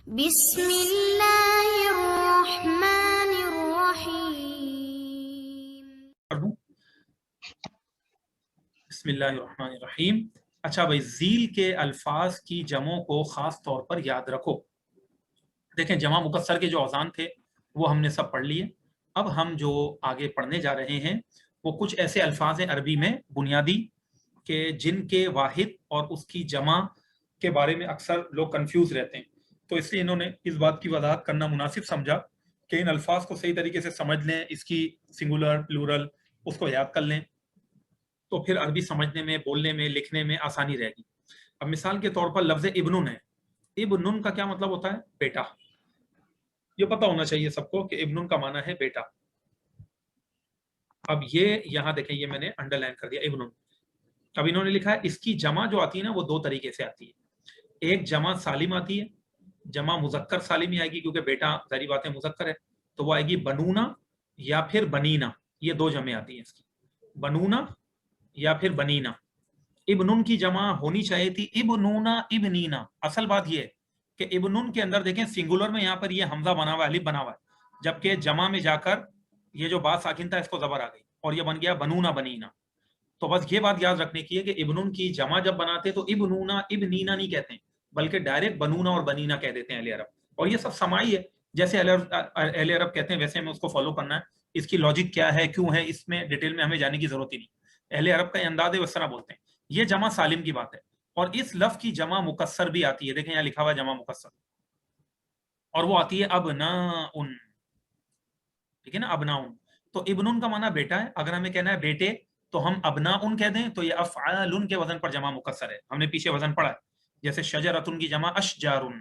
بسم اللہ الرحمن الرحیم. بسم اللہ الرحمن الرحیم. اچھا بھائی، ذیل کے الفاظ کی جمعوں کو خاص طور پر یاد رکھو. دیکھیں، جمع مکسر کے جو اوزان تھے وہ ہم نے سب پڑھ لیے. اب ہم جو آگے پڑھنے جا رہے ہیں وہ کچھ ایسے الفاظ ہیں عربی میں بنیادی کہ جن کے واحد اور اس کی جمع کے بارے میں اکثر لوگ کنفیوز رہتے ہیں. تو اس لیے انہوں نے اس بات کی وضاحت کرنا مناسب سمجھا کہ ان الفاظ کو صحیح طریقے سے سمجھ لیں، اس کی سنگولر پلورل اس کو یاد کر لیں، تو پھر عربی سمجھنے میں، بولنے میں، لکھنے میں آسانی رہے گی. اب مثال کے طور پر لفظ ابنن ہے. ابنن کا کیا مطلب ہوتا ہے؟ بیٹا. یہ پتہ ہونا چاہیے سب کو کہ ابنن کا معنی ہے بیٹا. اب یہ یہاں دیکھیں، یہ میں نے انڈر لائن کر دیا ابنن. اب انہوں نے لکھا ہے اس کی جمع جو آتی ہے نا وہ دو طریقے سے آتی ہے. ایک جمع سالم آتی ہے، جمع مذکر سالم ہی آئے گی کیونکہ بیٹا ظاہری بات ہے مذکر ہے، تو وہ آئے گی بنونا یا پھر بنینا. یہ دو جمع آتی ہیں اس کی، بنونا یا پھر بنینا. ابنن کی جمع ہونی چاہیے تھی ابنونا ابنینا. اصل بات یہ ہے کہ ابنن کے اندر دیکھیں سنگولر میں یہاں پر یہ حمزہ بنا ہوا ہے، الف بنا ہوا ہے، جبکہ جمع میں جا کر یہ جو با ساکن تھا اس کو زبر آ گئی اور یہ بن گیا بنونا بنینا. تو بس یہ بات یاد رکھنے کی ہے کہ ابنن کی جمع جب بناتے تو ابنونا ابنینا نہیں کہتے ہیں، بلکہ ڈائریکٹ بنونا اور بنینا کہہ دیتے ہیں اہل عرب. اور یہ سب سماعی ہے، جیسے اہل عرب کہتے ہیں ویسے ہمیں اس کو فالو کرنا ہے. اس کی لاجک کیا ہے، کیوں ہے، اس میں ڈیٹیل میں ہمیں جانے کی ضرورت ہی نہیں. اہل عرب کا انداز ہے، اس طرح بولتے ہیں. یہ جمع سالم کی بات ہے. اور اس لفظ کی جمع مکسر بھی آتی ہے. دیکھیں یہاں لکھا ہوا ہے جمع مکسر، اور وہ آتی ہے ابناؤن. ٹھیک ہے نا، ابناؤن. تو ابنن کا معنی بیٹا ہے. اگر ہمیں کہنا ہے بیٹے تو ہم ابناؤن کہہ دیں تو یہ افعالن کے وزن پر جمع مکسر ہے. ہم نے پیچھے وزن پڑھا ہے، جیسے شجرتن کی جمع اشجارن.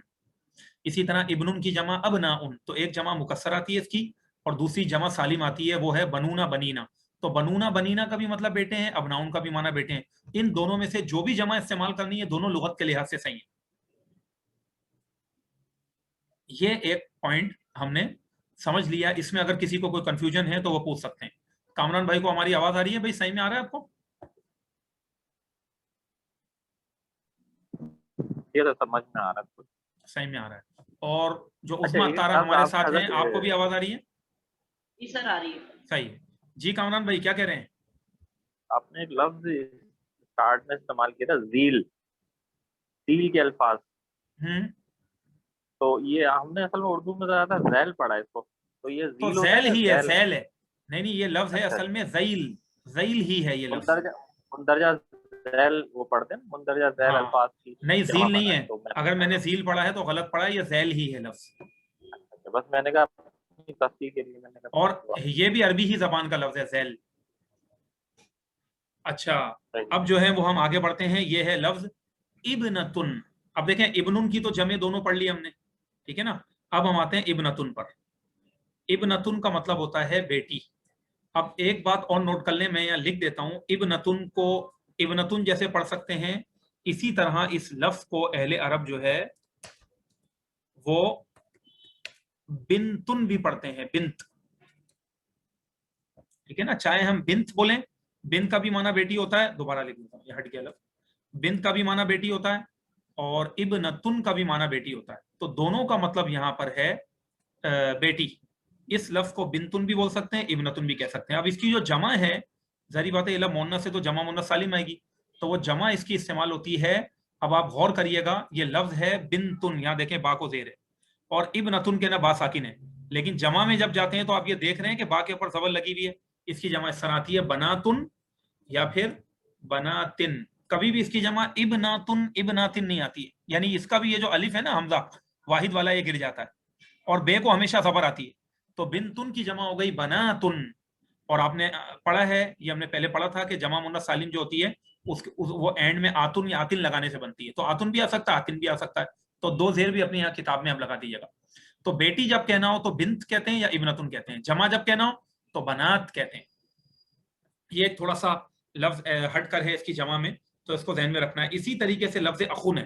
اسی طرح ابنن کی جمع ابناؤن. تو ایک جمع مکسر آتی ہے اس کی اور دوسری جمع سالم آتی ہے، وہ ہے بنونا بنینا. تو بنونا بنینا کا بھی مطلب بیٹے ہیں، ابناؤن کا بھی معنی بیٹے ہیں. ان دونوں میں سے جو بھی جمع استعمال کرنی ہے دونوں لغت کے لحاظ سے صحیح ہے. یہ ایک پوائنٹ ہم نے سمجھ لیا. اس میں اگر کسی کو کوئی کنفیوژن ہے تو وہ پوچھ سکتے ہیں. کامران بھائی کو ہماری آواز آ رہی ہے؟ بھائی صحیح میں آ رہا ہے آپ کو؟ یہ تو سمجھ میں آ رہا ہے، صحیح میں آ رہا ہے. اور جو اچھا عثمان یہ تارا اب ہمارے آپ ساتھ ہیں، حضرت آپ کو بھی آواز آ رہی ہے؟ جی سر آ رہی ہے. صحیح ہے جی. کامران بھائی کیا کہہ رہے ہیں؟ آپ نے ایک لفظ اسٹارٹ میں استعمال کیا تھا ذیل، ذیل کے الفاظ. تو یہ ہم نے اصل میں اردو میں زیادہ ذیل پڑھا ہے اس کو. تو یہ تو ذیل ہوتا ہے ذیل یا ہی ہے، ذیل؟ ذیل ہے. نہیں یہ لفظ ہے اچھا اصل میں اچھا، ذیل. ذیل ہی ہے یہ لفظ. مندرجہ ذیل وہ پڑھتے ہیں، مندرجہ ذیل ہاں الفاظ کی نہیں، جمع ذیل نہیں بنا ہے. ہے. تو اگر میں نے ذیل پڑھا ہے تو غلط پڑھا ہے، یہ ذیل ہی ہے لفظ. بس میں نے کہا اپنی تصحیح کے لیے میں نے کہا اور پوچھ لوں. یہ بھی عربی ہی زبان کا لفظ ہے ذیل. اچھا صحیح. اب جو ہے وہ ہم آگے بڑھتے ہیں. یہ ہے لفظ ابنتن. اب دیکھیں ابنن کی تو جمع دونوں پڑھ لی ہم نے، ٹھیک ہے نا. اب ہم آتے ہیں ابنتن پر. ابنتن کا مطلب ہوتا ہے بیٹی. اب ایک بات اور نوٹ کر لیں، میں یہاں لکھ دیتا ہوں. ابنتن کو ابنتن جیسے پڑھ سکتے ہیں، اسی طرح اس لفظ کو اہل عرب جو ہے وہ بنتن بھی پڑھتے ہیں. بنت، ٹھیک ہے نا. چاہے ہم بنت بولیں، بنت کا بھی معنی بیٹی ہوتا ہے. دوبارہ لکھ دیتا ہوں، یہ ہٹ گیا لفظ. بنت کا بھی معنی بیٹی ہوتا ہے اور ابنتن کا بھی معنی بیٹی ہوتا ہے. تو دونوں کا مطلب یہاں پر ہے بیٹی. اس لفظ کو بنتن بھی بول سکتے ہیں، ابنتن بھی کہہ سکتے ہیں. اب اس کی جو جمع ہے، ظاہری بات ہے مونس سے تو جمع مونس سالم آئے گی، تو وہ جمع اس کی استعمال ہوتی ہے. اب آپ غور کریے گا، یہ لفظ ہے بنتن، یہاں دیکھیں با کو زیر ہے، اور ابنتن کے نا با ساکن ہے. لیکن جمع میں جب جاتے ہیں تو آپ یہ دیکھ رہے ہیں کہ با کے اوپر زبر لگی ہوئی ہے. اس کی جمع اس طرح آتی ہے بناتن یا پھر بناتن. کبھی بھی اس کی جمع ابناتن ابناتن نہیں آتی ہے. یعنی اس کا بھی یہ جو الف ہے نا حمزہ واحد والا، یہ گر جاتا ہے اور بے کو ہمیشہ زبر آتی ہے. تو بنتن کی جمع ہو گئی بناتن. اور آپ نے پڑھا ہے، یہ ہم نے پہلے پڑھا تھا کہ جمع مونث سالم جو ہوتی ہے وہ اینڈ میں آتن یا آتن لگانے سے بنتی ہے. تو آتن بھی آ سکتا ہے، آتن بھی آ سکتا ہے. تو دو زیر بھی اپنی یہاں کتاب میں ہم لگا دیجیے گا. تو بیٹی جب کہنا ہو تو بنت کہتے ہیں یا ابنتن کہتے ہیں. جمع جب کہنا ہو تو بنات کہتے ہیں. یہ ایک تھوڑا سا لفظ ہٹ کر ہے اس کی جمع میں، تو اس کو ذہن میں رکھنا ہے. اسی طریقے سے لفظ اخن ہے.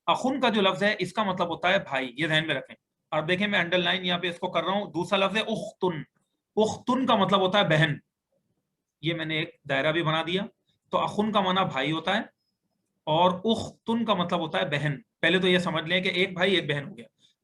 اخن کا جو لفظ ہے اس کا مطلب ہوتا ہے بھائی، یہ ذہن میں رکھیں. اور دیکھیں میں انڈر لائن یہاں پہ اس کو کر رہا ہوں. دوسرا لفظ ہے اختن. اختن کا مطلب ہوتا ہے بہن. یہ میں نے ایک دائرہ بھی بنا دیا. تو اخن کا معنی بھائی ہوتا ہے اور اختن کا مطلب ہوتا ہے بہن. پہلے تو یہ سمجھ لیں کہ ایک بھائی ایک بہن ہو گیا.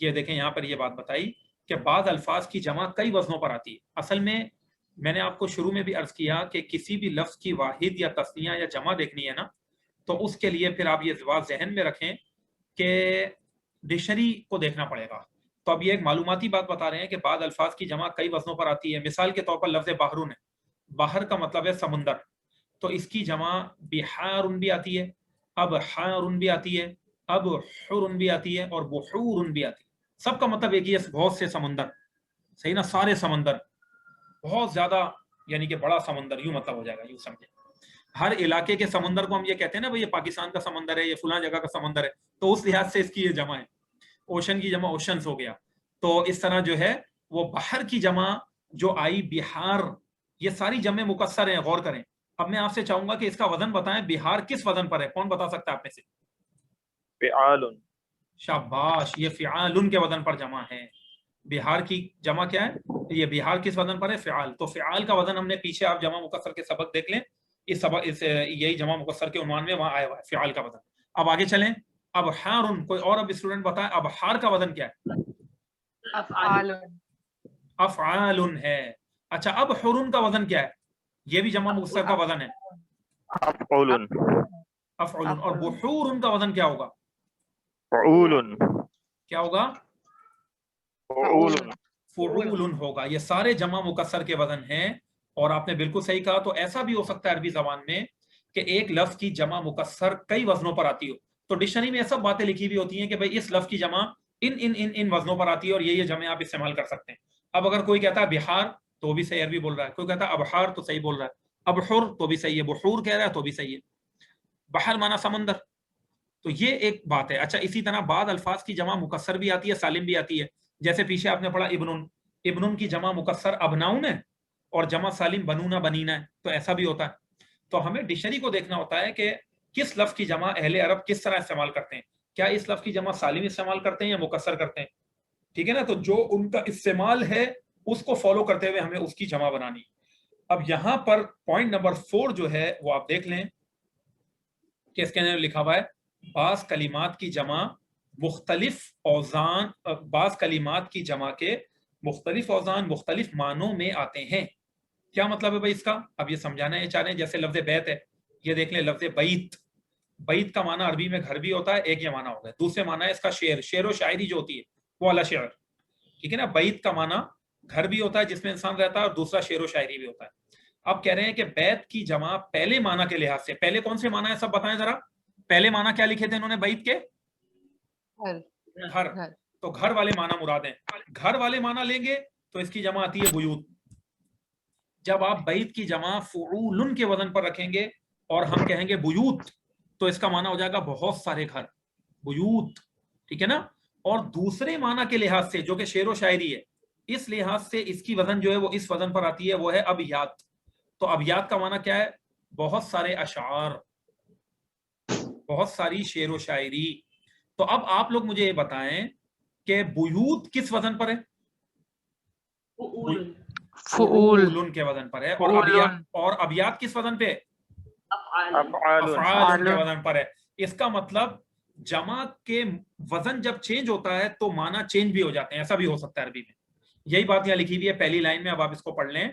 یہ دیکھیں یہاں پر یہ بات بتائی کہ بعض الفاظ کی جمع کئی وزنوں پر آتی ہے. اصل میں نے آپ کو شروع میں بھی عرض کیا کہ کسی بھی لفظ کی واحد یا تثنیہ یا جمع دیکھنی ہے نا تو اس کے لیے پھر آپ یہ بات ذہن میں رکھیں کہ ڈکشنری کو دیکھنا پڑے گا. تو اب یہ ایک معلوماتی بات بتا رہے ہیں کہ بعض الفاظ کی جمع کئی وزنوں پر آتی ہے. مثال کے طور پر لفظ بحرون ہے. بحر کا مطلب ہے سمندر, تو اس کی جمع بحارن بھی آتی ہے, اب حارن بھی آتی ہے, اب حرن بھی آتی ہے, اور بحورن بھی آتی ہے. سب کا مطلب ایک ہی ہے, بہت سے سمندر. صحیح نا, سارے سمندر, بہت زیادہ, یعنی کہ بڑا سمندر, یوں مطلب ہو جائے گا, یوں سمجھیں. ہر علاقے کے سمندر کو ہم یہ کہتے ہیں نا بھئی یہ پاکستان کا سمندر ہے, یہ فلاں جگہ کا سمندر ہے, تو اس لحاظ سے اس کی یہ جمع ہے. اوشن کی جمع اوشنز ہو گیا. تو اس طرح جو ہے وہ بحر کی جمع جو آئی بہار, یہ ساری جمع مکسر ہیں, غور کریں. اب میں آپ سے چاہوں گا کہ اس کا وزن بتائیں, بہار کس وزن پر ہے, کون بتا سکتا ہے آپ میں سے؟ فعال. شاباش, یہ فعال کے وزن پر جمع ہے. بہار کی جمع کیا ہے, یہ بہار کس وزن پر ہے, فعال. تو فعال کا وزن ہم نے پیچھے آپ جمع مکسر کے سبق دیکھ لیں, اس سبق یہی جمع مکسر کے عنوان میں وہاں آیا ہوا ہے فعال کا وزن. اب آگے چلیں. اب حارن, کوئی اور اب اسٹوڈنٹ بتائیں اب حار کا وزن کیا ہے؟ افعال. افعال ہے. اچھا, اب حرن کا وزن کیا ہے؟ یہ بھی جمع مکسر کا وزن ہے, افعول. افعول. اور بحور کا وزن کیا ہوگا؟ فعول. کیا ہوگا؟ فعول. فعول ہوگا. یہ سارے جمع مکسر کے وزن ہیں. اور آپ نے بالکل صحیح کہا. تو ایسا بھی ہو سکتا ہے عربی زبان میں کہ ایک لفظ کی جمع مکسر کئی وزنوں پر آتی ہو. تو ڈکشنری میں یہ سب باتیں لکھی ہوئی ہوتی ہیں کہ بھئی اس لفظ کی جمع ان وزنوں پر آتی ہے اور یہ جمع آپ استعمال کر سکتے ہیں. اب اگر کوئی کہتا ہے بہار تو بھی صحیح عربی بول رہا ہے, کوئی کہتا ہے ابحار تو صحیح بول رہا ہے, ابحر تو بھی صحیح ہے, بحور کہہ رہا ہے تو بھی صحیح ہے. بحر مانا سمندر. تو یہ ایک بات ہے. اچھا, اسی طرح بعض الفاظ کی جمع مکسر بھی آتی ہے, سالم بھی آتی ہے. جیسے پیچھے آپ نے پڑھا ابنن, ابنن کی جمع مکسر ابناؤن ہے اور جمع سالم بنونا بنینا ہے. تو ایسا بھی ہوتا ہے. تو ہمیں ڈکشنری کو دیکھنا ہوتا ہے کہ کس لفظ کی جمع اہل عرب کس طرح استعمال کرتے ہیں. کیا اس لفظ کی جمع سالم استعمال کرتے ہیں یا مکسر کرتے ہیں؟ ٹھیک ہے نا. تو جو ان کا استعمال ہے اس کو فالو کرتے ہوئے ہمیں اس کی جمع بنانی. اب یہاں پر پوائنٹ نمبر 4 جو ہے وہ آپ دیکھ لیں کہ اس کے اندر لکھا ہوا ہے بعض کلمات کی جمع مختلف اوزان, بعض کلمات کی جمع کے مختلف اوزان مختلف معنوں میں آتے ہیں. کیا مطلب ہے بھائی اس کا؟ اب یہ سمجھانا یہ چاہ رہے ہیں. جیسے لفظ بیت ہے, یہ دیکھ لیں لفظ بیت. بیت کا معنی عربی میں گھر بھی ہوتا ہے, ایک یہ معنی ہوگا. دوسرے معنی ہے اس کا شعر, شعر و شاعری جو ہوتی ہے وہ والا شعر. ٹھیک ہے نا. بیت کا معنی گھر بھی ہوتا ہے جس میں انسان رہتا ہے, اور دوسرا شعر و شاعری بھی ہوتا ہے. اب کہہ رہے ہیں کہ بیت کی جمع پہلے معنی کے لحاظ سے, پہلے کون سے معنی ہے سب بتائیں ذرا. پہلے معنی کیا لکھے تھے انہوں نے بیت کے؟ گھر. تو گھر والے معنی مراد ہیں. گھر والے معنی لیں گے تو اس کی جمع آتی ہے بیوت. جب آپ بیت کی جمع فعول کے وزن پر رکھیں گے اور ہم کہیں گے بیوت, تو اس کا معنی ہو جائے گا بہت سارے گھر, بیوت. ٹھیک ہے نا. اور دوسرے معنی کے لحاظ سے جو کہ شعر و شاعری ہے, اس لحاظ سے اس کی وزن جو ہے وہ اس وزن پر آتی ہے, وہ ہے ابیات. تو ابیات کا معنی کیا ہے؟ بہت سارے اشعار, بہت ساری شعر و شاعری. تو اب آپ لوگ مجھے یہ بتائیں کہ بیوت کس وزن پر ہے؟ فعول کے وزن پر ہے. اور ابیات کس وزن پہ؟ افعال کے وزن پر ہے. اس کا مطلب جمع کے وزن جب چینج ہوتا ہے تو معنی چینج بھی ہو جاتے ہیں. ایسا بھی ہو سکتا ہے عربی میں. یہی بات یہاں لکھی ہوئی ہے پہلی لائن میں. اب آپ اس کو پڑھ لیں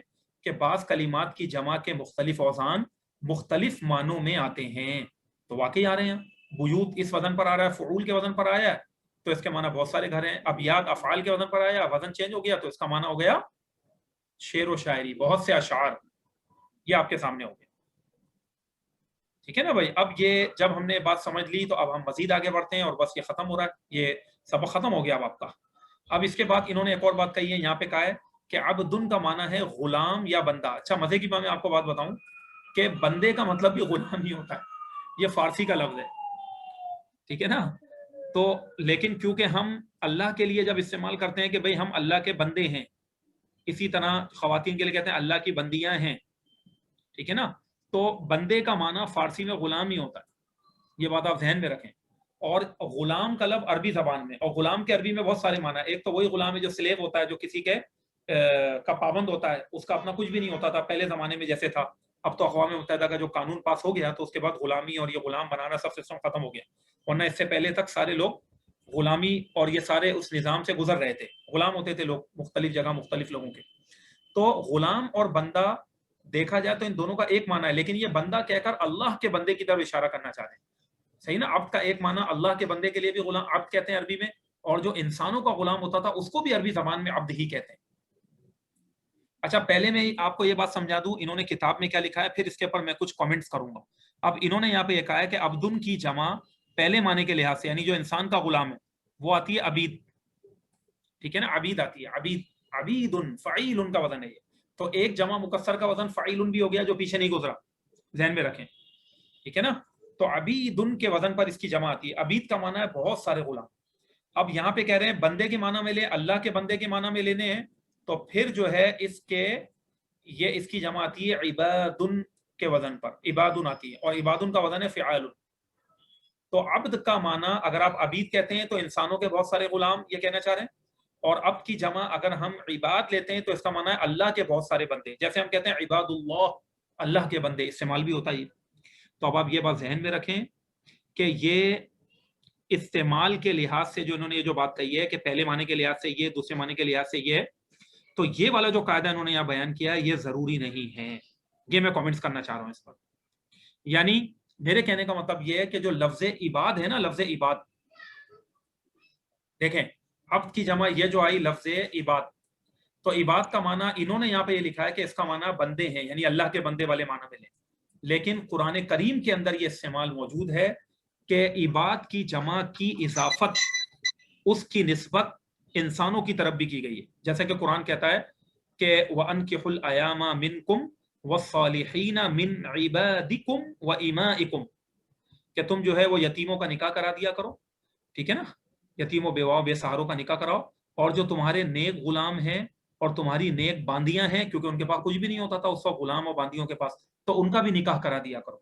کہ بعض کلمات کی جمع کے مختلف اوزان مختلف معنوں میں آتے ہیں. تو واقعی آ رہے ہیں. بیوت اس وزن پر آ رہا ہے, فعول کے وزن پر آیا ہے, تو اس کے معنی بہت سارے گھر ہیں. ابیات افعال کے وزن پر آیا, وزن چینج ہو گیا, تو اس کا معنی ہو گیا شعر و شاعری, بہت سے اشعار. یہ آپ کے سامنے ہو گیا. ٹھیک ہے نا بھائی. اب یہ جب ہم نے بات سمجھ لی تو اب ہم مزید آگے بڑھتے ہیں, اور بس یہ ختم ہو رہا ہے, یہ سبق ختم ہو گیا اب آپ کا. اب اس کے بعد انہوں نے ایک اور بات کہی ہے, یہاں پہ کہا ہے کہ عبدن کا معنی ہے غلام یا بندہ. اچھا, مزے کی بات میں آپ کو بات بتاؤں کہ بندے کا مطلب بھی غلام ہی ہوتا ہے. یہ فارسی کا لفظ ہے. ٹھیک ہے نا. تو لیکن کیونکہ ہم اللہ کے لیے جب استعمال کرتے ہیں کہ بھئی ہم اللہ کے بندے ہیں, اسی طرح خواتین کے لیے کہتے ہیں اللہ کی بندیاں ہیں. ٹھیک ہے نا. تو بندے کا معنی فارسی میں غلام ہی ہوتا ہے. یہ بات آپ ذہن میں رکھیں. اور غلام کا لفظ عربی زبان میں, اور غلام کے عربی میں بہت سارے معنی. ایک تو وہی غلام ہے جو سلیو ہوتا ہے, جو کسی کے کا پابند ہوتا ہے, اس کا اپنا کچھ بھی نہیں ہوتا تھا پہلے زمانے میں جیسے تھا. اب تو اقوام متحدہ کا جو قانون پاس ہو گیا تو اس کے بعد غلامی اور یہ غلام بنانا سب سسٹم ختم ہو گیا, ورنہ اس سے پہلے تک سارے لوگ غلامی اور یہ سارے اس نظام سے گزر رہے تھے. غلام ہوتے تھے لوگ مختلف جگہ مختلف لوگوں کے. تو غلام اور بندہ دیکھا جائے تو ان دونوں کا ایک معنی ہے, لیکن یہ بندہ کہہ کر اللہ کے بندے کی طرف اشارہ کرنا چاہتے ہیں. صحیح نا, عبد کا ایک معنی اللہ کے بندے کے لیے بھی غلام عبد کہتے ہیں عربی میں, اور جو انسانوں کا غلام ہوتا تھا اس کو بھی عربی زبان میں عبد ہی کہتے ہیں. اچھا پہلے میں آپ کو یہ بات سمجھا دوں انہوں نے کتاب میں کیا لکھا ہے, پھر اس کے اوپر میں کچھ کامنٹس کروں گا. اب انہوں نے یہاں پہ یہ کہا ہے کہ عبدن کی جمع پہلے معنی کے لحاظ سے, یعنی جو انسان کا غلام ہے وہ آتی ہے عبید. ٹھیک ہے نا, عبید آتی ہے, عبید, عبیدن, فعیل کا وزن ہے یہ. تو ایک جمع مکسر کا وزن فعیل بھی ہو گیا جو پیچھے نہیں گزرا, ذہن میں رکھیں. ٹھیک ہے نا, تو عبیدن کے وزن پر اس کی جمع آتی ہے. عبید کا معنی ہے بہت سارے غلام. اب یہاں پہ کہہ رہے ہیں بندے کے معنی میں لے, اللہ کے بندے کے معنی میں لینے ہیں, تو پھر جو ہے اس کی جمع آتی ہے عبادن کے وزن پر, عبادن آتی ہے, اور عبادن کا وزن ہے فعال. تو عبد کا معنی اگر آپ عبید کہتے ہیں تو انسانوں کے بہت سارے غلام یہ کہنا چاہ رہے ہیں, اور عبد کی جمع اگر ہم عباد لیتے ہیں تو اس کا معنی ہے اللہ کے بہت سارے بندے, جیسے ہم کہتے ہیں عباد اللہ, اللہ کے بندے, استعمال بھی ہوتا ہے. تو اب آپ یہ بات ذہن میں رکھیں کہ یہ استعمال کے لحاظ سے جو انہوں نے یہ جو بات کہی ہے کہ پہلے معنی کے لحاظ سے یہ, دوسرے معنی کے لحاظ سے یہ, تو یہ والا جو قاعدہ انہوں نے یہاں بیان کیا ہے یہ ضروری نہیں ہے. یہ میں کامنٹس کرنا چاہ رہا ہوں اس پر. یعنی میرے کہنے کا مطلب یہ ہے کہ جو لفظ عباد ہے نا, لفظ عباد دیکھیں, عبد کی جمع یہ جو آئی لفظ عباد, تو عباد کا معنی انہوں نے یہاں پہ یہ لکھا ہے کہ اس کا معنی بندے ہیں, یعنی اللہ کے بندے والے معنی میں لیں. لیکن قرآن کریم کے اندر یہ استعمال موجود ہے کہ عباد کی جمع کی اضافت, اس کی نسبت انسانوں کی طرف بھی کی گئی ہے. جیسے کہ قرآن کہتا ہے کہ وَأَنكِحُوا الْأَيَامَ مِنكُمْ وَالصَّالِحِينَ مِنْ عِبَادِكُمْ وَإِمَائِكُمْ, کہ تم جو ہے وہ یتیموں کا نکاح کرا دیا کرو. ٹھیک ہے نا, یتیموں بیواؤں بے سہاروں کا نکاح کراؤ, اور جو تمہارے نیک غلام ہیں اور تمہاری نیک باندیاں ہیں, کیونکہ ان کے پاس کچھ بھی نہیں ہوتا تھا اس وقت غلام اور باندیوں کے پاس, تو ان کا بھی نکاح کرا دیا کرو.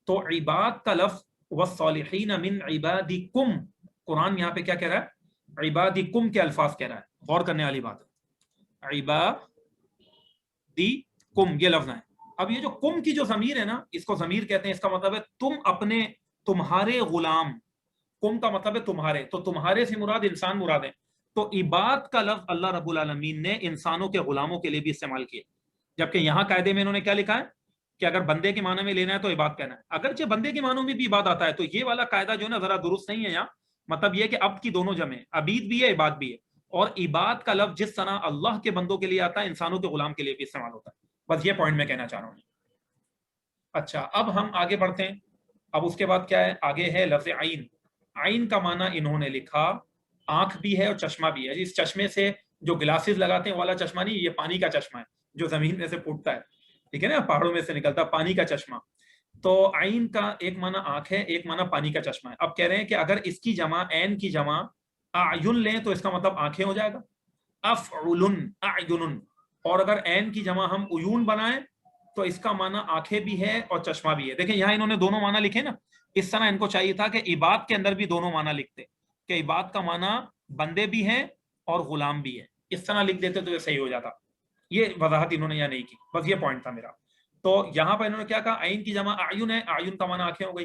تو عباد کا لفظ وَالصَّالِحِينَ مِنْ عِبَادِكُمْ, قرآن یہاں پہ کیا کہہ رہا ہے, عبادکم کے الفاظ کہہ رہا ہے. غور کرنے والی بات ہے, عبادکم یہ لفظ ہے. اب یہ جو کم کی جو ضمیر ہے نا, اس کو ضمیر کہتے ہیں, اس کا مطلب ہے تم اپنے, تمہارے غلام. کم کا مطلب ہے تمہارے, تو تمہارے سے مراد انسان مراد ہے. تو عباد کا لفظ اللہ رب العالمین نے انسانوں کے غلاموں کے لیے بھی استعمال کیا, جبکہ یہاں قاعدے میں انہوں نے کیا لکھا ہے کہ اگر بندے کے معنی میں لینا ہے تو عباد کہنا ہے. اگرچہ بندے کے معنوں میں بھی عباد آتا ہے, تو یہ والا قاعدہ جو ہے نا ذرا درست نہیں ہے یہاں. مطلب یہ کہ عبد کی دونوں جمع ہے, عبید بھی ہے عباد بھی ہے, اور عباد کا لفظ جس طرح اللہ کے بندوں کے لیے آتا ہے انسانوں کے غلام کے لیے بھی استعمال ہوتا ہے. بس یہ پوائنٹ میں کہنا چاہ رہا ہوں. اچھا اب ہم آگے بڑھتے ہیں. اب اس کے بعد کیا ہے, آگے ہے لفظ عین. عین کا معنی انہوں نے لکھا آنکھ بھی ہے اور چشمہ بھی ہے. اس چشمے سے جو گلاسز لگاتے ہیں والا چشمہ نہیں, یہ پانی کا چشمہ ہے جو زمین میں سے پھوٹتا ہے. ٹھیک ہے نا, پہاڑوں میں سے نکلتا پانی کا چشمہ. تو عین کا ایک معنی آنکھ ہے, ایک معنی پانی کا چشمہ ہے. اب کہہ رہے ہیں کہ اگر اس کی جمع عین کی جمع اعین لیں تو اس کا مطلب آنکھیں ہو جائے گا, افعلن اعین. اور اگر عین کی جمع ہم عیون بنائیں تو اس کا معنی آنکھیں بھی ہے اور چشمہ بھی ہے. دیکھیں یہاں انہوں نے دونوں معنی لکھے نا, اس طرح ان کو چاہیے تھا کہ عباد کے اندر بھی دونوں معنی لکھتے, کہ عباد کا معنی بندے بھی ہیں اور غلام بھی ہے. اس طرح لکھ دیتے تو یہ صحیح ہو جاتا. یہ وضاحت انہوں نے یہاں نہیں کی, بس یہ پوائنٹ تھا میرا. تو یہاں پر انہوں نے کیا کہا, عین کی جمع اعین ہے, اعین کا معنی آنکھیں ہو گئی.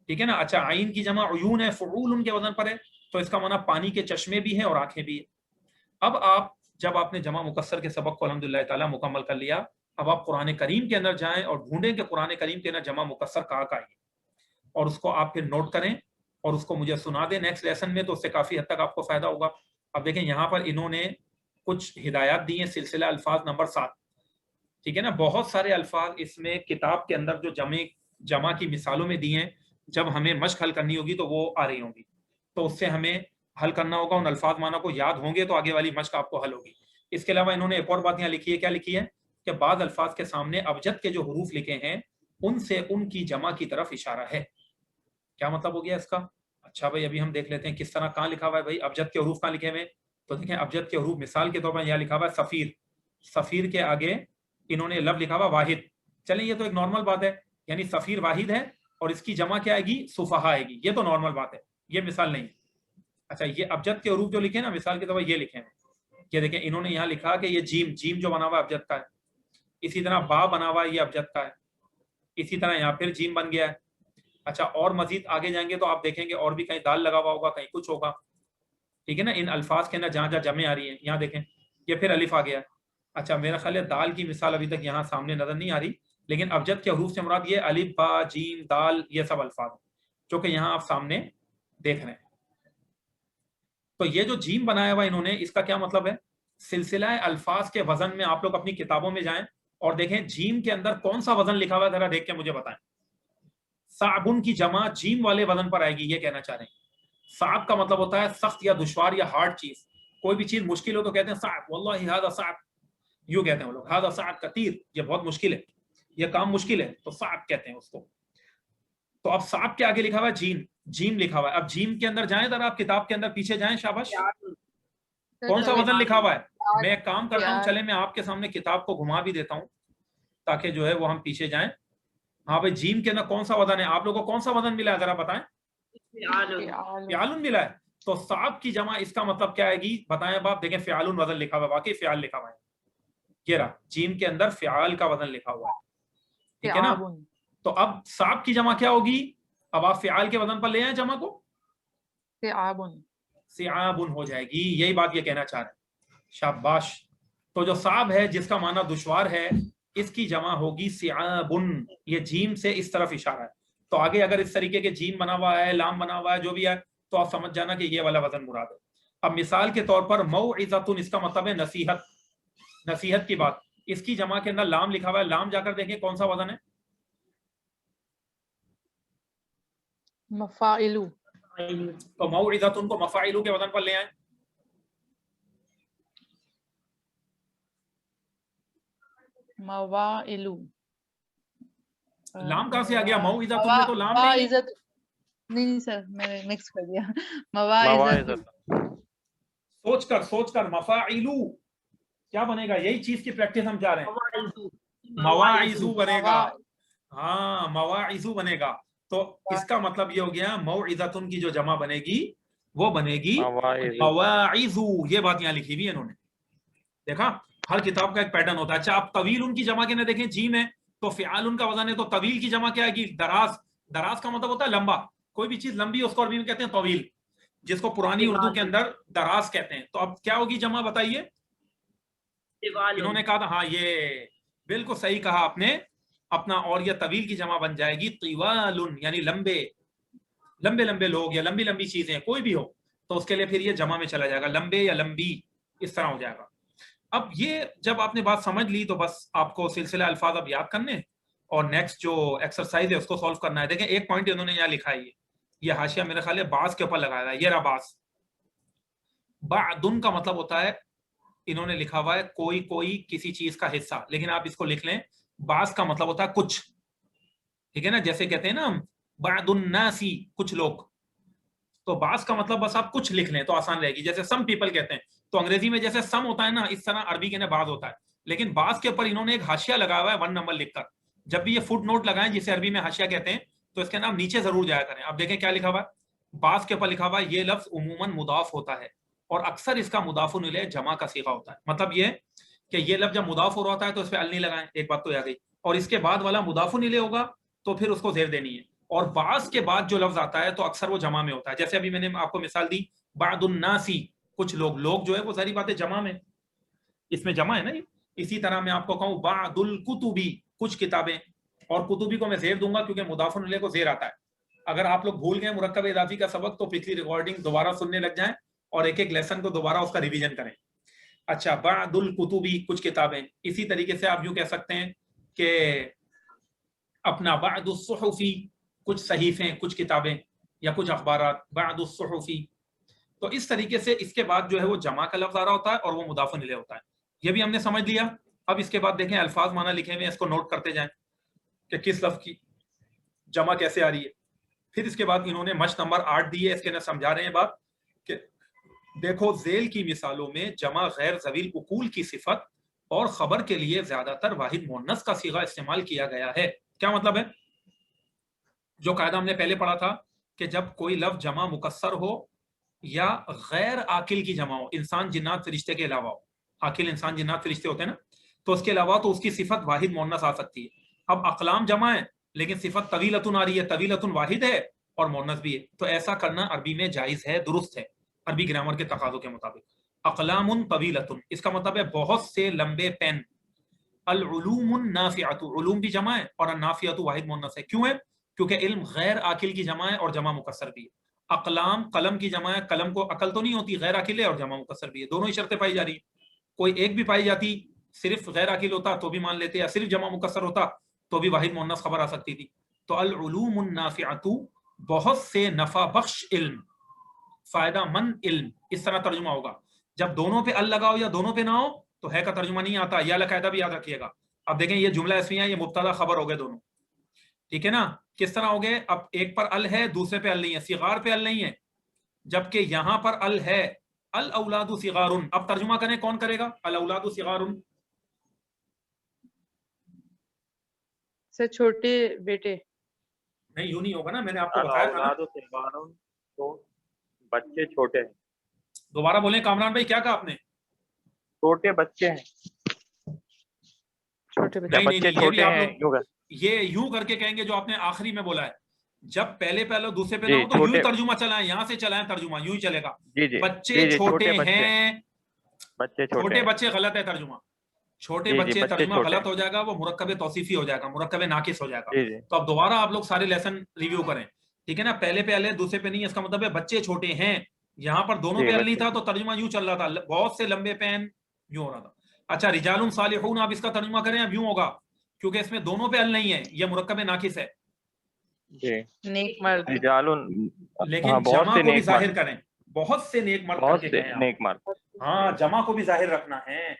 ٹھیک ہے نا. اچھا عین کی جمع عیون ہے, فعول ان کے وزن پر ہے, تو اس کا معنی پانی کے چشمے بھی ہیں اور آنکھیں بھی ہیں. اب آپ جب آپ نے جمع مکسر کے سبق کو الحمدللہ تعالیٰ مکمل کر لیا, اب آپ قرآن کریم کے اندر جائیں اور ڈھونڈیں کہ قرآن کریم کے اندر جمع مکسر کہاں کا ہے, اور اس کو آپ پھر نوٹ کریں اور اس کو مجھے سنا دیں نیکسٹ لیسن میں, تو اس سے کافی حد تک آپ کو فائدہ ہوگا. اب دیکھیں یہاں پر انہوں نے کچھ ہدایات دی ہیں, سلسلہ الفاظ نمبر 7. ٹھیک ہے نا, بہت سارے الفاظ اس میں کتاب کے اندر جو جمع کی مثالوں میں دی ہیں, جب ہمیں مشق حل کرنی ہوگی تو وہ آ رہی ہوں گی, تو اس سے ہمیں حل کرنا ہوگا. ان الفاظ معنی کو یاد ہوں گے تو آگے والی مشق آپ کو حل ہوگی. اس کے علاوہ انہوں نے ایک اور بات یہاں لکھی ہے. کیا لکھی ہے کہ بعض الفاظ کے سامنے ابجد کے جو حروف لکھے ہیں ان سے ان کی جمع کی طرف اشارہ ہے. کیا مطلب ہو گیا اس کا؟ اچھا بھائی ابھی ہم دیکھ لیتے ہیں کس طرح. کہاں لکھا ہوا ہے بھائی ابجد کے حروف کہاں لکھے ہوئے؟ تو دیکھیں ابجد کے حروف مثال کے طور پر یہاں لکھا ہوا ہے سفیر. سفیر کے آگے انہوں نے لفظ لکھا ہوا واحد. چلیں یہ تو ایک نارمل بات ہے, یعنی سفیر واحد ہے اور اس کی جمع کیا آئے گی؟ صفحاء آئے گی. یہ تو نارمل بات ہے, یہ مثال نہیں ہے. اچھا یہ ابجد کے حروف جو لکھے نا مثال کے طور پر یہ لکھے ہیں, یہ دیکھیں انہوں نے یہاں لکھا کہ یہ جیم, جیم جو بنا ہوا ابجد کا ہے. اسی طرح با بنا ہوا یہ ابجد کا ہے. اسی طرح یہاں پھر جیم بن گیا ہے. اچھا اور مزید آگے جائیں گے تو آپ دیکھیں گے اور بھی کہیں دال لگا ہوا ہوگا, کہیں کچھ ہوگا. ٹھیک ہے نا, ان الفاظ کے اندر جہاں جہاں جمع آ رہی ہیں, یہاں دیکھیں یہ پھر الف آ گیا. اچھا میرا خیال ہے دال کی مثال ابھی تک یہاں سامنے نظر نہیں آ رہی, لیکن ابجد کے حروف سے مراد یہ الف با جیم دال یہ سب الفاظ جو کہ یہاں آپ سامنے دیکھ رہے ہیں. تو یہ جو جیم بنایا ہوا انہوں نے, اس کا کیا مطلب ہے؟ سلسلہ الفاظ کے وزن میں آپ لوگ اپنی کتابوں میں جائیں اور دیکھیں جیم کے اندر کون سا وزن لکھا ہوا ہے, ذرا دیکھ کے مجھے بتائیں. صعبن کی جمع جیم والے وزن پر آئے گی, یہ کہنا چاہ رہے ہیں. صعب کا مطلب ہوتا ہے سخت یا دشوار یا ہارڈ چیز. کوئی بھی چیز مشکل ہو تو کہتے ہیں صعب, واللہ ھذا صعب, یوں کہتے ہیں وہ لوگ, ھذا صعب کثیر, یہ بہت مشکل ہے, یہ کام مشکل ہے, تو صعب کہتے ہیں اس کو. تو اب صعب کے آگے لکھا ہوا ہے جیم, جیم لکھا ہوا ہے. اب جیم کے اندر جائیں ذرا, آپ کتاب کے اندر پیچھے جائیں, شاباش. کون سا وزن لکھا ہوا ہے؟ میں ایک کام کرتا ہوں, چلے میں آپ کے سامنے کتاب کو گھما بھی دیتا ہوں تاکہ جو ہے وہ ہم پیچھے جائیں. ہاں بھائی جیم کے اندر کون سا وزن ہے؟ آپ لوگوں کو کون سا وزن ملا ہے ذرا بتائیں. فعالن ملا ہے. تو صعب کی جمع اس کا مطلب کیا آئے گی بتائیں باپ. دیکھیں فعالن وزن لکھا ہوا ہے, واقعی فعال لکھا ہوا ہے, یہ رہا جیم کے اندر فعال کا وزن لکھا ہوا ہے, ٹھیک ہے نا. تو اب صعب کی جمع کیا ہوگی؟ اب آپ فعال کے وزن پر لے آئیں جمع کو, صعابن ہو جائے گی. یہی بات یہ کہنا چاہ رہے ہیں, شاباش. تو جو صعب ہے جس کا معنی دشوار ہے, اس کی جمع ہوگی صعابن. یہ جیم سے اس طرف اشارہ ہے. تو آگے اگر اس طریقے کے جیم بنا ہوا ہے, لام بنا ہوا ہے, جو بھی ہے, تو آپ سمجھ جانا کہ یہ والا وزن مراد ہے. اب مثال کے طور پر موعظۃ, اس کا مطلب ہے نصیحت, نصیحت کی بات. اس کی جمع کے اندر لام لکھا ہوا ہے, لام جا کر دیکھیں کون سا وزن ہے. مفاعلو. تو موعظۃ کو مفاعلو کے وزن پر لے آئیں. مواعلو. لام کہاں سے آ گیا؟ موعظۃ میں تو لام نہیں ہے. نہیں سر میں نے مکس کر دیا. مواعظۃ. سوچ کر مفاعلو کیا بنے گا, یہی چیز کی پریکٹس ہم چاہ رہے ہیں. مواعظو بنے گا, ہاں مواعظو بنے گا. تو اس کا مطلب یہ ہو گیا موعظۃ کی جو جمع بنے گی وہ بنے گی مواعظو. یہ بات یہاں لکھی ہوئی ہے انہوں نے, دیکھا ہر کتاب کا ایک پیٹرن ہوتا ہے. اچھا آپ طویل ان کی جمع کے نہ دیکھیں, جیم ہے تو فعال ان کا وزن ہے, تو طویل کی جمع کیا آئے گی؟ دراز. دراز کا مطلب ہوتا ہے لمبا, کوئی بھی چیز لمبی اس کو عربی میں کہتے ہیں طویل, جس کو پرانی اردو کے اندر دراز کہتے ہیں. تو اب کیا ہوگی جمع بتائیے. انہوں نے کہا تھا, ہاں یہ بالکل صحیح کہا آپ نے اپنا, اور یہ طویل کی جمع بن جائے گی طوال, یعنی لمبے لمبے لمبے لوگ یا لمبی لمبی چیزیں کوئی بھی ہو, تو اس کے لیے پھر یہ جمع میں چلا جائے گا, لمبے یا لمبی اس طرح ہو جائے گا. اب یہ جب آپ نے بات سمجھ لی تو بس آپ کو سلسلہ الفاظ اب یاد کرنے اور نیکسٹ جو ایکسرسائز ہے اس کو سالو کرنا ہے. دیکھیں ایک پوائنٹ انہوں نے یہاں لکھا ہے, یہ حاشیہ میرے خیال ہے بعض کے اوپر لگایا ہے, یہ رہا بعض. بعدن کا مطلب ہوتا ہے, انہوں نے لکھا ہوا ہے کوئی کسی چیز کا حصہ, لیکن آپ اس کو لکھ لیں بعض کا مطلب ہوتا ہے کچھ, ٹھیک ہے نا. جیسے کہتے ہیں نا ہم بعض الناسی, کچھ لوگ, تو بعض کا مطلب بس آپ کچھ لکھ لیں تو آسان رہے گی. جیسے سم پیپل کہتے ہیں, تو انگریزی میں جیسے سم ہوتا ہے نا, اس طرح عربی کے اندر بعض ہوتا ہے. لیکن بعض کے اوپر انہوں نے ایک حاشیہ لگایا ہوا ہے 1 نمبر لکھ کر. جب بھی یہ فٹ نوٹ لگائیں جسے عربی میں حاشیہ کہتے ہیں, تو اس کے نام نیچے ضرور جایا کریں. اب دیکھیں کیا لکھا ہوا ہے, بعض کے اوپر لکھا ہوا ہے یہ لفظ عموماً مضاف ہوتا ہے اور اکثر اس کا مضاف الیہ جمع کا صیغہ ہوتا ہے. مطلب یہ کہ یہ لفظ جب مضاف ہو رہا ہوتا ہے تو اس پہ ال نہیں لگائیں, ایک بات تو یاد گئی, اور اس کے بعد والا مضاف الیہ ہوگا تو پھر اس کو زیر دینی ہے. اور بعض کے بعد جو لفظ آتا ہے تو اکثر وہ جمع میں ہوتا ہے. جیسے ابھی میں نے آپ کو مثال دی بعض الناسی, کچھ لوگ, لوگ جو ہے وہ ساری باتیں جمع میں, اس میں جمع ہے نا. اسی طرح میں آپ کو کہوں بعض الکتبی, کچھ کتابیں, اور کتبی کو میں زیر دوں گا کیونکہ مضاف الیہ کو زیر آتا ہے. اگر آپ لوگ بھول گئے مرکب اضافی کا سبق تو پچھلی ریکارڈنگ دوبارہ سننے لگ جائیں اور ایک ایک لیسن کو دوبارہ اس کا ریویژن کریں. اچھا بعض الکتبی, کچھ کتابیں. اسی طریقے سے آپ یوں کہہ سکتے ہیں کہ اپنا بعض الصحفی, کچھ صحیفیں, کچھ کتابیں یا کچھ اخبارات, بعض الصحفی. تو اس طریقے سے اس کے بعد جو ہے وہ جمع کا لفظ آ رہا ہوتا ہے اور وہ مضاف الیہ ہوتا ہے. یہ بھی ہم نے سمجھ لیا. اب اس کے بعد دیکھیں الفاظ معنی لکھے ہوئے, اس کو نوٹ کرتے جائیں کہ کس لفظ کی جمع کیسے آ رہی ہے. پھر اس کے بعد انہوں نے مشق نمبر 8 دی ہے, اس کے اندر سمجھا رہے ہیں بات کہ دیکھو ذیل کی مثالوں میں جمع غیر ذویل عقول کی صفت اور خبر کے لیے زیادہ تر واحد مؤنث کا صیغہ استعمال کیا گیا ہے. کیا مطلب ہے؟ جو قاعدہ ہم نے پہلے پڑھا تھا کہ جب کوئی لفظ جمع مکسر ہو یا غیر عاقل کی جمع ہو, انسان جنات فرشتے کے علاوہ ہو, عاقل انسان جنات فرشتے ہوتے ہیں نا, تو اس کے علاوہ تو اس کی صفت واحد مؤنث آ سکتی ہے. اب اقلام جمع ہے لیکن صفت طویلتن آ رہی ہے, طویلتن واحد ہے اور مؤنث بھی ہے, تو ایسا کرنا عربی میں جائز ہے, درست ہے. عربی گرامر کے تقاضوں کے مطابق. اقلام طویلۃ اس کا مطلب ہے بہت سے لمبے پین. العلوم النافعۃ علوم بھی جمع ہے اور النافعۃ واحد مؤنث ہے. کیوں ہے؟ کیونکہ علم غیر عاقل کی جمع ہے اور جمع مکسر بھی ہے. اقلام قلم کی جمع ہے, قلم کو عقل تو نہیں ہوتی, غیر عاقل ہے اور جمع مکسر بھی ہے, دونوں ہی شرطیں پائی جا رہی ہیں. کوئی ایک بھی پائی جاتی صرف غیر عاقل ہوتا تو بھی مان لیتے, یا صرف جمع مکسر ہوتا تو بھی واحد مؤنث خبر آ سکتی تھی. تو العلوم النافعۃ بہت سے نفع بخش علم, فائدہ مند علم, اس طرح ترجمہ ہوگا. جب دونوں پہ ال لگاؤ یا دونوں پہ نہ ہو تو ہے کا ترجمہ نہیں آتا, یہ القاعدہ بھی یاد رکھیے گا. اب دیکھیں یہ جملہ اسمیہ, یہ مبتدا خبر ہو گئے دونوں, ٹھیک ہے نا. کس طرح ہو گئے؟ اب ایک پر ال ہے, دوسرے پہ ال نہیں ہے, صغار پہ ال نہیں ہے, جبکہ یہاں پر ال ہے. الاولاد صغار, اب ترجمہ کریں, کون کرے گا؟ الاولاد صغار. سر چھوٹے بیٹے. نہیں یوں نہیں ہوگا نا, میں نے آپ کو بتایا تھا نا. الاولاد صغار تو بچے چھوٹے ہیں. دوبارہ بولیں کامران بھائی, کیا کہا آپ نے؟ چھوٹے بچے ہیں. چھوٹے بیٹے. نہیں بچے یہ بھی چھوٹے آپ ہیں لوگ یہ یوں کر کے کہیں گے جو آپ نے آخری میں بولا ہے. جب پہلے دوسرے پہ نہ جی ہو تو یوں ہی چھوٹے ترجمہ چلائیں, یہاں سے چلائیں ترجمہ, یوں ہی چلے گا. جی جی بچے چھوٹے ہیں, بچے چھوٹے ہیں. بچے غلط ہے ترجمہ. چھوٹے جی جی بچے بچے ترجمہ چھوٹے غلط ہیں. ہو جائے گا, وہ مرکب توصیفی ہو جائے گا, مرکب ناقص ہو جائے گا. جی جی تو اب دوبارہ آپ لوگ سارے لیسن ریویو کریں, ٹھیک ہے نا. پہلے پہ ال ہے, دوسرے پہ نہیں ہے, اس کا مطلب ہے بچے چھوٹے ہیں. یہاں پر دونوں جی پہ ال نہیں بچے تھا تو ترجمہ یوں چل رہا تھا, بہت سے لمبے پین, یوں ہو رہا تھا. اچھا رجال صالحون, آپ اس کا ترجمہ کریں, اب یوں ہوگا کیونکہ اس میں دونوں پہ ال نہیں ہے, یہ مرکب ناقص ہے. جی نیک مرد. رجال, لیکن ہاں بہت جمع سے کو بھی نیک مرد, ظاہر کریں, بہت سے نیک مرد کر بہت کے سے کہیں آپ. نیک مرد. ہاں جمع کو بھی ظاہر رکھنا ہے,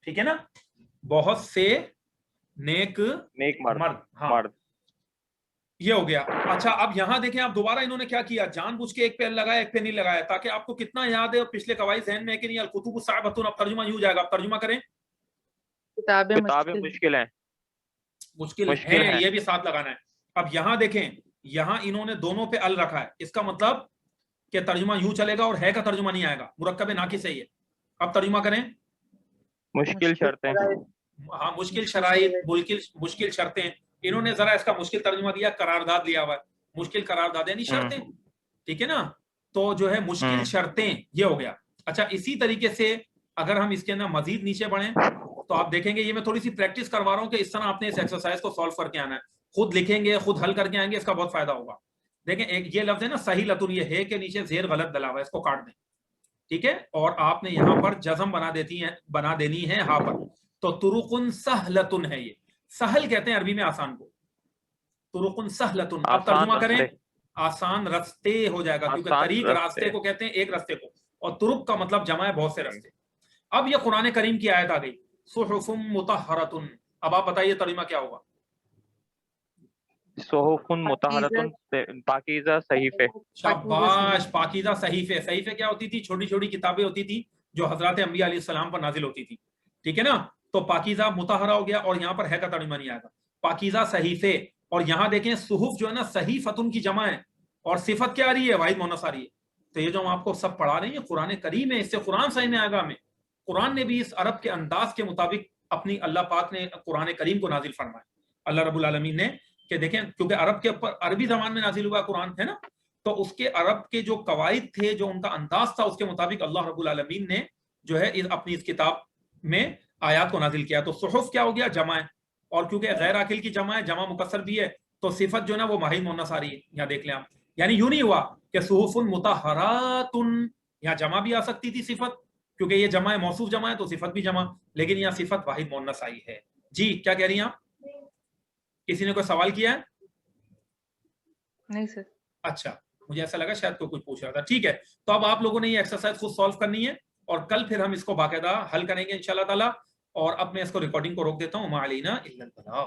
ٹھیک ہے نا. بہت سے نیک مرد مرد, ہاں مرد. یہ ہو گیا. اچھا اب یہاں دیکھیں, آپ دوبارہ انہوں نے کیا کیا, جان بوجھ کے ایک پہ لگایا ایک پہ نہیں لگایا, تاکہ آپ کو کتنا یاد ہے اور پچھلے قواعد ذہن میں ہے کہ نہیں. الکتب صعبۃ, اب ترجمہ یوں جائے گا, اب ترجمہ کریں. کتابیں کتابیں مشکل ہیں. مشکل ہیں, یہ بھی ساتھ لگانا ہے. اب یہاں دیکھیں, یہاں انہوں نے دونوں پہ ال رکھا ہے, اس کا مطلب کہ ترجمہ یوں چلے گا اور ہے کا ترجمہ نہیں آئے گا, مرکب ناقص ہے یہ. اب ترجمہ کریں. مشکل شرطیں. ہاں مشکل شرائط, مشکل شرطیں. انہوں نے ذرا اس کا مشکل ترجمہ دیا, قرارداد لیا ہوا ہے. مشکل قرارداد یعنی شرطیں, ٹھیک ہے نا. تو جو ہے مشکل شرطیں, یہ ہو گیا. اچھا اسی طریقے سے اگر ہم اس کے اندر مزید نیچے بڑھیں تو آپ دیکھیں گے, یہ میں تھوڑی سی پریکٹس کروا رہا ہوں کہ اس طرح آپ نے اس ایکسرسائز کو سالو کر کے آنا ہے. خود لکھیں گے, خود حل کر کے آئیں گے, اس کا بہت فائدہ ہوگا. دیکھیں ایک یہ لفظ ہے نا صحیح لتن, یہ ہے کے نیچے زیر غلط ڈلا ہوا ہے, اس کو کاٹ دیں, ٹھیک ہے. اور آپ نے یہاں پر جزم بنا دینی ہے ہاں پر. تو طرق سہلتن ہے, یہ سہل کہتے ہیں عربی میں آسان کو, طرق سہلتن. اب ترجمہ کریں, آسان رستے ہو جائے گا, کیونکہ طریق راستے کو کہتے ہیں, ایک راستے کو, اور طرق کا مطلب جمع ہے بہت سے راستے. اب یہ قرآن کریم کی آیت آ گئی, صحف مطہرۃ. اب آپ بتائیے ترجمہ کیا ہوگا؟ صحف مطہرۃ, پاکیزہ صحیفے. شاباش, پاکیزہ صحیفے. صحیفے کیا ہوتی تھی؟ چھوٹی چھوٹی کتابیں ہوتی تھی جو حضرات انبیاء علیہ السلام پر نازل ہوتی تھی, ٹھیک ہے نا. تو پاکیزہ مطہرہ ہو گیا, اور یہاں پر ہے کا ترجمہ نہیں آئے گا, پاکیزہ صحیفے. اور یہاں دیکھیں صحف جو ہے نا صحیفتن کی جمع ہے, اور صفت کیا آ رہی ہے؟ واحد مؤنث آ رہی ہے. تو یہ جو ہم آپ کو سب پڑھا رہے ہیں قرآن کریم ہے, اس سے قرآن صحیح میں آئے گا. ہمیں قرآن نے بھی اس عرب کے انداز کے مطابق اپنی, اللہ پاک نے قرآن کریم کو نازل فرمایا, اللہ رب العالمین نے, کہ دیکھیں کیونکہ عرب کے اوپر عربی زبان میں نازل ہوا قرآن ہے نا, تو اس کے عرب کے جو قواعد تھے, جو ان کا انداز تھا, اس کے مطابق اللہ رب العالمین نے جو ہے اپنی اس کتاب میں آیات کو نازل کیا. تو صحف کیا ہو گیا؟ جمع ہے, اور کیونکہ غیر عاقل کی جمع ہے, جمع مکسر بھی ہے, تو صفت جو ہے نا وہ واحد مؤنث آ رہی ہے. یہاں دیکھ لیں آپ, یعنی یوں نہیں ہوا کہ صحف مطہرات, یہاں جمع بھی آ سکتی تھی صفت, کیونکہ یہ جمع ہے, موصوف جمع ہے, تو صفت بھی جمع, لیکن یہاں صفت واحد مؤنث آئی ہے. جی کیا کہہ رہی ہیں آپ؟ کسی نے کوئی سوال کیا ہے؟ نہیں سر. اچھا مجھے ایسا لگا شاید کوئی پوچھ رہا تھا. ٹھیک ہے, تو اب آپ لوگوں نے یہ ایکسرسائز خود سالو کرنی ہے, اور کل پھر ہم اس کو باقاعدہ حل کریں گے انشاءاللہ تعالی. اور اب میں اس کو ریکارڈنگ کو روک دیتا ہوں. ما علینا الا البلاغ.